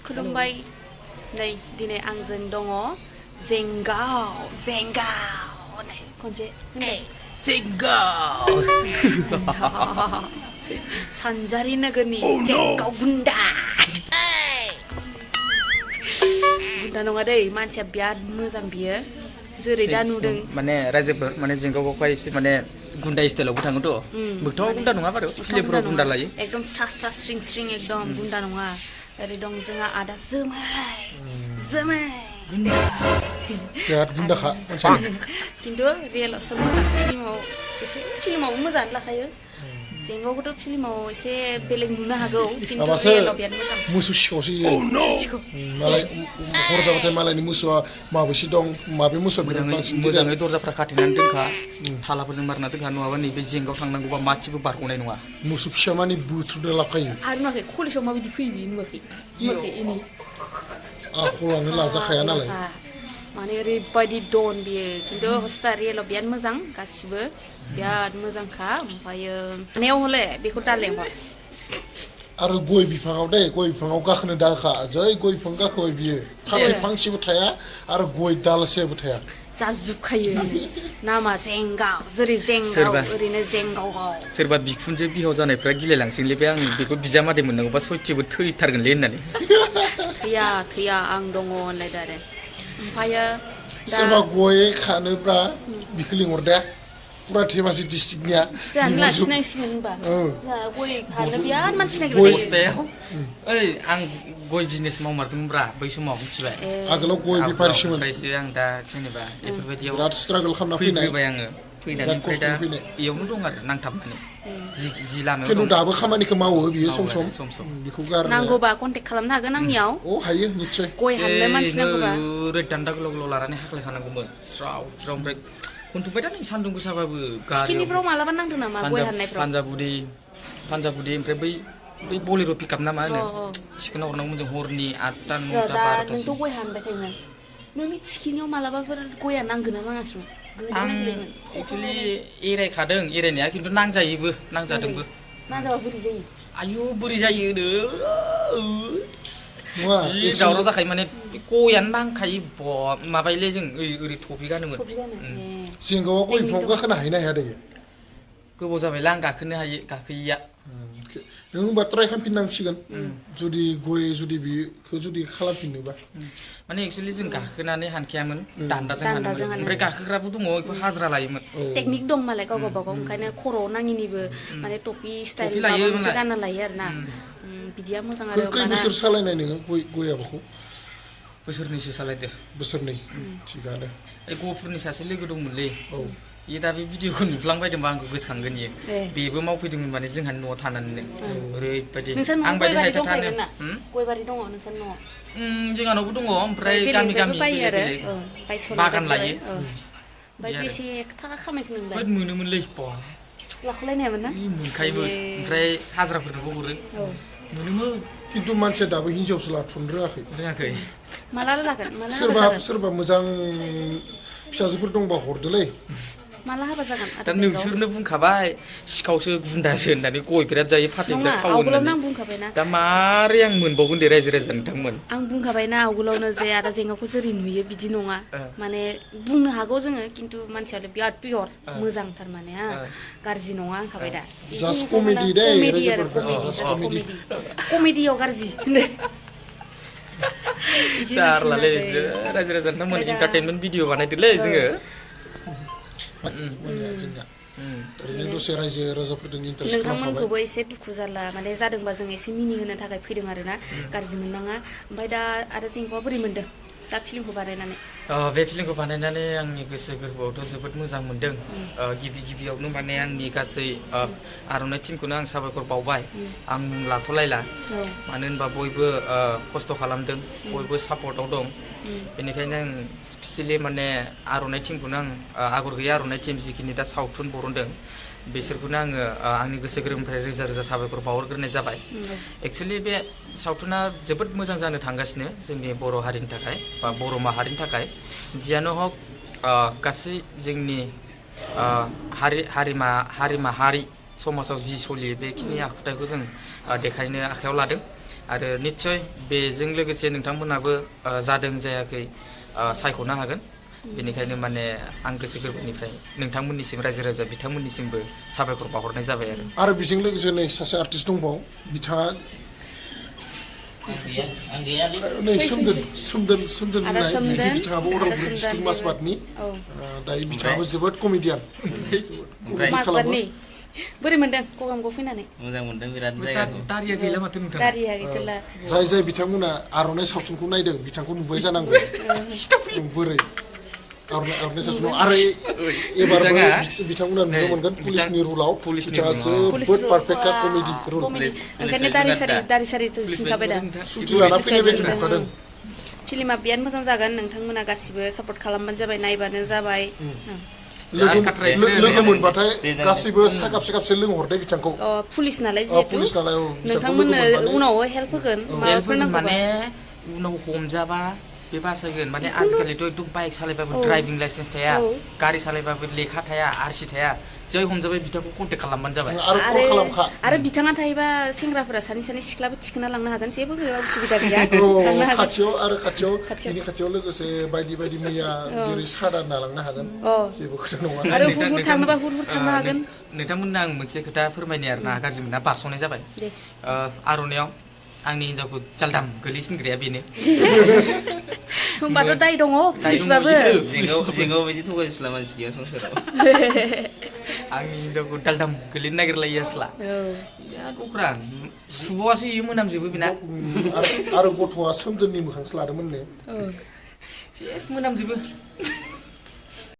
खुलुमबाय नै दिनै आंजों दङ जेंगाव नै खनसे होनलाय जेंगाव सानजारि नोगोरनि जेंगाव गुन्दा गुन्दा नङा दै मानसिया बिराद मोजां बियो जेरै दा नुदों माने रायजोफोर माने जेंगावखौहाय एसे माने गुन्दा स्टाइलावबो थाङोथ' मोगथाङाव गुन्दा नङा बारु फिल्मफोराव गुन्दा लायो एकदम स्रा स्रिं स्रिं एकदम गुन्दा नङा ओरै दं जोंहा आदा जोमै बिराद गुन्दाखा खिन्थु रियेलावसो मोजां फिल्मावबो मोजाङानो लाखायो जेंगावखौथ' फिल्माव एसे बेलेग नुनो हागौ खिन्थु रियेलाव बिराद मोजां मोसौ सिखावसो इयो मालाय हर जाबाथाय मालायनि मोसौआ माबेसे दं माबे मोसौआ मोजाङै दरजाफ्रा खाथेनानै दोनखा थालाफोरजों मारना दोनखा नङाबा नैबे जेंगाव थांनांगौबा मानसिबो बारग'नाय नङा मोसौ फिसा मानि बुथ्रुदना लाखायो आरो नुवाखै कलेजाव माबायदि फैयो बियो नुवाखै इनि आखलानो लाजाखाया नालाय माने ओरैबायदि दन बियो खिन्थु हस्ता रियेलाव बिराद मोजां गासिबो बिराद मोजांखा ओमफ्रायो नेव हले बेखौ दा लेंहर आरो गय बिफाङाव गय बिफाङाव गाखोनो दाखा जै गय बिफां गाखोबाय बियो फांसे फांसेबो थाया आरो गय दालसेबो थाया जाजोबखायो नामा जेंगाव जेरै जेंगाव ओरैनो जेंगाव सोरबा बिखुनजो बिहाव जानायफ्रा गिलायलांसिगोनलै बे आं बेखौ बिजामादै मोननांगौबा सयथिबो थैथारगोनलै होननानै थैया आं दङ होनलायदो आरो ओमफ्रायो सोरबा गय खानोब्ला बिखौ लिंहरदे पुरा धेमाजि डिस्ट्रिक्टनिया जोंहा लाखिनांसिगोन होनबा जोंहा गय खानो बिराद मानसि नागिरबाय बस्थायाव ओइ आं गय बिजनेस मावमारदोंमोनब्रा बै समाव मिथिबाय आगोलाव गय बेफारिसोमोन ओमफ्रायसो आं दा जेनेबा बेफोरबायदियाव बिराद स्ट्रागल खालामना फैबाय आङो फैनानै ओमफ्राय दा इयावनो दं आरो नांथाबनानै जि लामायाव खिन्थु दाबो खामानिखौ मावो बियो सम सम बेखौ गारनो नांगौबा कन्टेक्ट खालामनो हागोन आंनियाव हायो निस्सय गय हाननो मानसि नांगौबा ओरै दान्दा गोलाव गोलाव लानानै हाख्लाय खानांगौमोन स्राव ओमफ्राय खनथुबाय दा नै सान्दुं गोसाबाबो सिकिनिफ्राव मालाबा नांदों नामा गय हाननायफ्राव पान्जाबुदि ओमफ्राय बै बलेर' पिकआप ना मा होनो थिखोना हरनांगौमोन जों हरनि 8टा 9टा 12टा नोंथ' गय हानबाय थायोमोन नोंनि थिखिनियाव मालाबाफोर गया नांगोन ना नाङाखैमोन आं एक्सुवेलि एरायखादों एरायनाया खिन्थु नांजादोंबो नांजाबा बोरै जायो आयु बोरै जायो जि दावराव जाखायो माने गयानो नांखायो माबायोलै जों ओरै टपि गानोमोन जेंगावआव गय बिफाङाव गाखोनो हायो ना हाया दायो गोबाव जाबायला आं गाखोयैया नों होनबा ट्राइ खालामफिननांसिगोन जुदि बेखौ जुदि खालामफिननोबा माने एक्सुवेलि जों गाखोनानै हानखायामोन दान्दाजों हानोमोन ओमफ्राय गाखोग्राबो दङ बेखौ हाजिरा लायोमोन टेकनिक दं मालाय गावबागाव ओंखायनो खर'आव नाङिनिबो माने टपि स्टाइल माबा मोनसे गानना लायो आरोना बिदिया मोजां आरो खै बोसोर सालायनाय नोङो गय आबादखौ बोसोरनैसो सालायदो बोसोरनै थिगानो गफुरनि सासे लोगो दंमोनलै इयो दा बे भिडिअखौ नुफ्लांबायदोंबा आंखौ गोसोखांगोन इयो बेबो मावफैदोंमोन माने जोंहानि न'आव थानानैनो ओरैबायदि आं बायदि हायथा थानो गयबारि दङ नोंसोरनि न'आव जोंहानावबो दङ ओमफ्राय गामि बायो आरो बागान लायो ओमफ्राय बेसे थाखा खामायखो नोंलाय मोनोमोनलै लाख'लायनो हायामोन ना मोनखायोबो ओमफ्राय हाजिराफोरनोबो हरो मोनोमोन खिन्थु मानसिया दाबो हिनजावसो लाथ'नो रोङाखै माला लागोन सोरबा मोजां फिसाजोफोर दंबा हरदोलै माला हाबा जागोन दा नोंसोरनो बुंखाबाय सिखावसो गुन्दासो होननानै गय बिराद जायो फाथै बिराद खावो होननानै दा मारै आं मोनबावगोन दे रायजो राजा नोंथांमोन आं बुंखाबायना आवगोलावनो जे आदा जेंगावखौ जेरै नुयो बिदि नङा माने बुंनो हागौ जोङो खिन्थु मानसियालाय बिराद पियर मोजां थारमाने गाज्रि नङा होनखाबाय दा जास्ट कमेडि दे कमेडियाव गाज्रि जारलालै रायजो राजा नोंथांमोन इन्टारटेनमेन्ट भिडिअ बानायदोलै जोङो ओरैनो दसे रायजो राजाफोरजों इन्टारेस्ट नोंथांमोनखौबो एसे दुखु जाला माने जादोंबा जों एसे मिनिहोनो थाखाय फैदों आरोना गाज्रि मोननाङा ओमफ्राय दा आरो जेंगावआ बोरै मोनदों दा फिल्मखौ बानायनानै बे फिल्मखौ बानायनानै आंनि गोसो गोरबोआवथ' जोबोद मोजां मोनदों गिबियावनो माने आंनि गासै आर'नाइ टिमखौनो आं साबायखर बावबाय आं मुं लाथ'लायला मानो होनबा बयबो खस्थ' खालामदों बयबो सापर्टआव दं बेनिखायनो आं स्पेसियेलि माने आर'नाइ टिमखौनो आं आगर गैया आर'नाइ टिम जिखिनि दा सावथुन बरनदों बिसोरखौनो आङो आंनि गोसो गोरबोनिफ्राय रोजा रोजा साबायखर बावहरग्रोनाय जाबाय एक्सुवेलि बे सावथुना जोबोद मोजां जानो थांगासिनो जोंनि बर' हारिनि थाखाय बा बर' माहारिनि थाखाय जियानो हक गासै जोंनि हारि माहारि समाजाव जि सोलियो बेखिनि आखुथायखौ जों देखायनो आखायाव लादों आरो निस्सय बेजों लोगोसे नोंथांमोनाबो जादों जायाखै सायख'नो हागोन बेनिखायनो माने आं गोसो गोरबोनिफ्राय नोंथांमोननिसिम रायजो राजा बिथांमोननिसिमबो साबायखर बावहरनाय जाबाय आरो बेजों लोगोसे नै सासे आर्टिस्ट दंबावो बिथाङा नै सोमदोन होननाय बिथाङाबो उदालगुरि डिस्ट्रिक्ट माजबाटनि दायो बिथाङाबो जोबोद कमेडियान माजबाटनि बोरै मोनदों गगामुगाव फैनानै मोजां मोनदों बिराद जायगाखौ दारिया गैला माथो नोंथां दारिया गैथ'ला जाय बिथांमोना आर'नाइ सावथुनखौ नायदों बिथांखौ नुबाय जानांगौ बोरै आर'नाइ सावथुनाव आरो एबारबो बिथांमोना नुनो मोनगोन पुलिसनि रुलाव बिथाङा जोबोद पारफेक्टखा कमेडि रुल ओंखायनो दारि सारि सिनखाबाय दा सुटि लाना फैनाय बायदि नुखादों फिल्मा बिराद मोजां जागोन नोंथांमोना गासिबो सापर्ट खालामबानो जाबाय नायबानो जाबाय लोगो मोनबाथाय गासैबो साखाबसे खाबसे लोंहरदे बिथांखौ पुलिस नालाय जिहेतु नोंथांमोननो उनाव हेल्प होगोन माबाफोर नांगौबा माने उनाव हमजाबा बे बासायगोन माने आजिखालिथ' एकदम बाइक सालायबाबो ड्राइभिं लाइसेन्स थाया गारि सालायबाबो लेखा थाया आरसि थाया जै हमजाबाय बिथांखौ कन्टेक्ट खालामबानो जाबाय आरो बिथाङा थायोबा सेंग्राफोरा सानै सिख्लाबो थिखोना लांनो हागोन जेबो उसुबिदा गैया खाथियाव लोगोसे बायदि मैया जेरै सादा लांनो हागोन जेबो खोथा नङा आरो हुर थांनोबा हुर थांनो हागोन नोंथांमोननो आं मोनसे खोथा फोरमायनो आरोना गाज्रि मोना बारस'नाय जाबाय आर'नायाव आंनि हिनजावखौ जालदाम गोलैसिनग्राया बेनो होमबाथ' दाय दङ पुलिसबाबो जिङाव बिदि थगायस्ला मानसि गैया संसाराव आंनि हिनजावखौ दालदाम गोलैनो नागिरलायो आसला बिराद अख्रा सुबावासो इयो मोनामजोबो बेना आरो गथ'आ सोमदोननि मोखांसो लादोंमोननो सेस मोनामजोबो